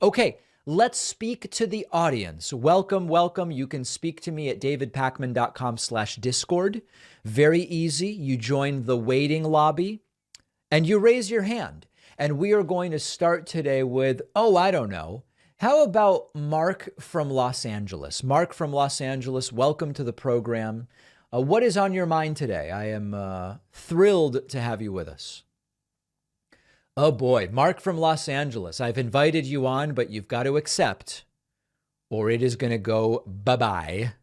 Okay, let's speak to the audience. Welcome, welcome. You can speak to me at davidpakman.com/discord. Very easy. You join the waiting lobby and you raise your hand. And we are going to start today with, I don't know. How about Mark from Los Angeles? Mark from Los Angeles, welcome to the program. What is on your mind today? I am thrilled to have you with us. Oh boy, Mark from Los Angeles. I've invited you on, but you've got to accept or it is going to go bye-bye.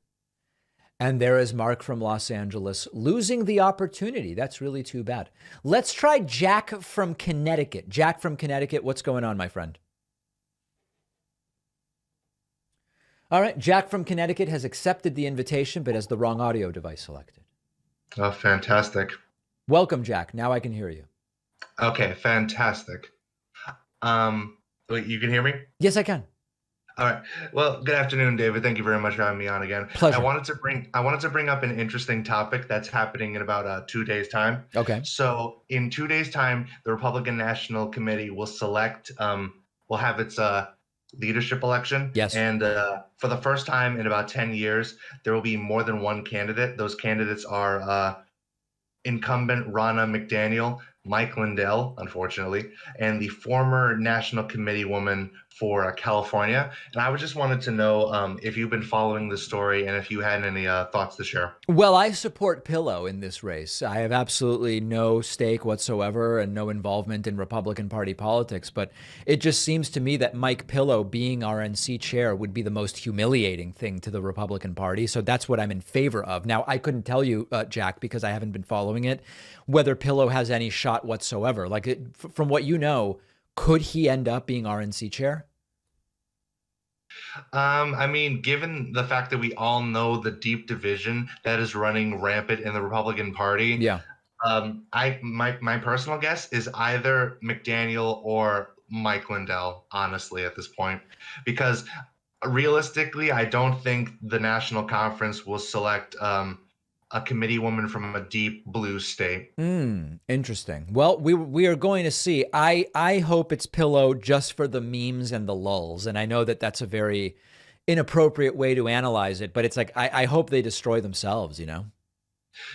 And there is Mark from Los Angeles losing the opportunity. That's really too bad. Let's try Jack from Connecticut. Jack from Connecticut, what's going on, my friend? All right, Jack from Connecticut has accepted the invitation, but has the wrong audio device selected. Oh, fantastic. Welcome, Jack. Now I can hear you. Okay, fantastic. Wait, you can hear me? Yes, I can. All right. Well, good afternoon, David. Thank you very much for having me on again. Pleasure. I wanted to bring up an interesting topic that's happening in about 2 days' time. Okay. So in 2 days' time, the Republican National Committee will will have its leadership election. Yes. And for the first time in about 10 years, there will be more than one candidate. Those candidates are incumbent Ronna McDaniel, Mike Lindell, unfortunately, and the former National Committee woman for California. And I just wanted to know if you've been following the story and if you had any thoughts to share. Well, I support Pillow in this race. I have absolutely no stake whatsoever and no involvement in Republican Party politics. But it just seems to me that Mike Pillow being RNC chair would be the most humiliating thing to the Republican Party. So that's what I'm in favor of. Now, I couldn't tell you, Jack, because I haven't been following it, whether Pillow has any shot whatsoever. Like, from what you know, could he end up being RNC chair? I mean, given the fact that we all know the deep division that is running rampant in the Republican Party, yeah. My personal guess is either McDaniel or Mike Lindell, honestly, at this point, because realistically, I don't think the National Conference will select a committee woman from a deep blue state. Interesting. Well, we are going to see. I hope it's Pillow just for the memes and the lulls. And I know that that's a very inappropriate way to analyze it, but it's like, I hope they destroy themselves, you know?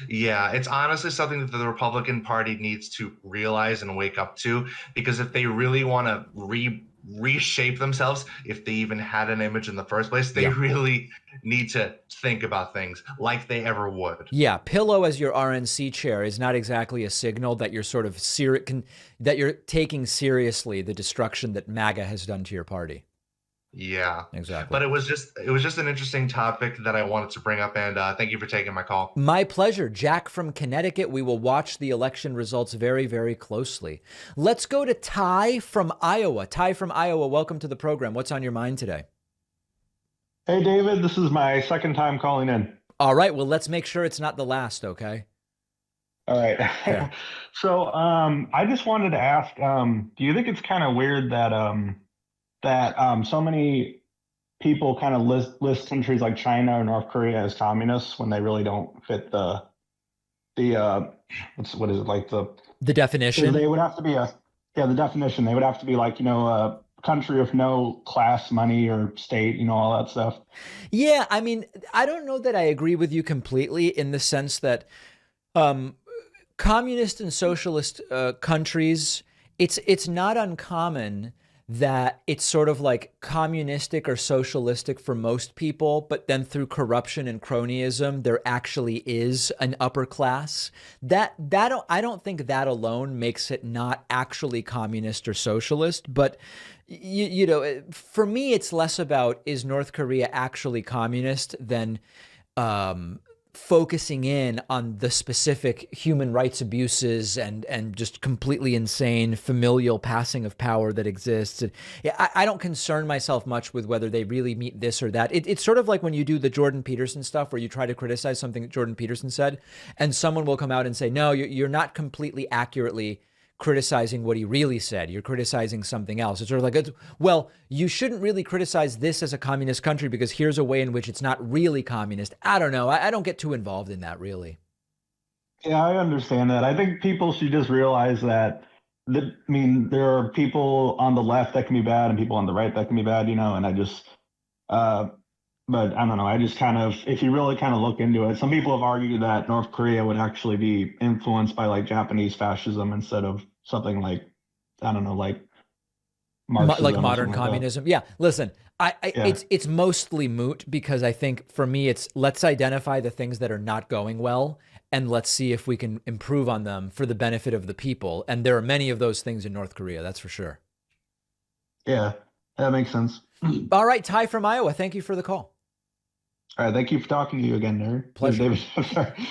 Yeah, it's honestly something that the Republican Party needs to realize and wake up to, because if they really want to reshape themselves, if they even had an image in the first place, they really need to think about things like they ever would. Yeah, Pillow as your RNC chair is not exactly a signal that you're sort of that you're taking seriously the destruction that MAGA has done to your party. Yeah, exactly. But it was just an interesting topic that I wanted to bring up, and thank you for taking my call. My pleasure. Jack from Connecticut. We will watch the election results very, very closely. Let's go to Ty from Iowa. Ty from Iowa, welcome to the program. What's on your mind today? Hey, David, this is my second time calling in. All right. Well, let's make sure it's not the last, okay? All right. Yeah. So I just wanted to ask, do you think it's kind of weird that so many people kind of list countries like China or North Korea as communists when they really don't fit the definition? They would have to be the definition. They would have to be like, a country with no class, money, or state, all that stuff. Yeah, I mean, I don't know that I agree with you completely in the sense that communist and socialist countries, it's not uncommon that it's sort of like communistic or socialistic for most people, but then through corruption and cronyism, there actually is an upper class. I don't think that alone makes it not actually communist or socialist, but for me, it's less about is North Korea actually communist than focusing in on the specific human rights abuses and just completely insane familial passing of power that exists. And I don't concern myself much with whether they really meet this or that. It's sort of like when you do the Jordan Peterson stuff where you try to criticize something that Jordan Peterson said, and someone will come out and say, no, you're not completely accurately criticizing what he really said. You're criticizing something else. It's sort of like, well, you shouldn't really criticize this as a communist country because here's a way in which it's not really communist. I don't know. I don't get too involved in that, really. Yeah, I understand that. I think people should just realize that I mean, there are people on the left that can be bad and people on the right that can be bad, and I just, uh, but I don't know. I just kind of, if you really kind of look into it, some people have argued that North Korea would actually be influenced by like Japanese fascism instead of something like, I don't know, like Like Marxism or modern something like communism. Yeah. Listen, Yeah. it's mostly moot because I think for me, it's let's identify the things that are not going well and let's see if we can improve on them for the benefit of the people. And there are many of those things in North Korea. That's for sure. Yeah, that makes sense. All right. Ty from Iowa. Thank you for the call. All right. Thank you for talking to you again, there. Pleasure. David. Sorry.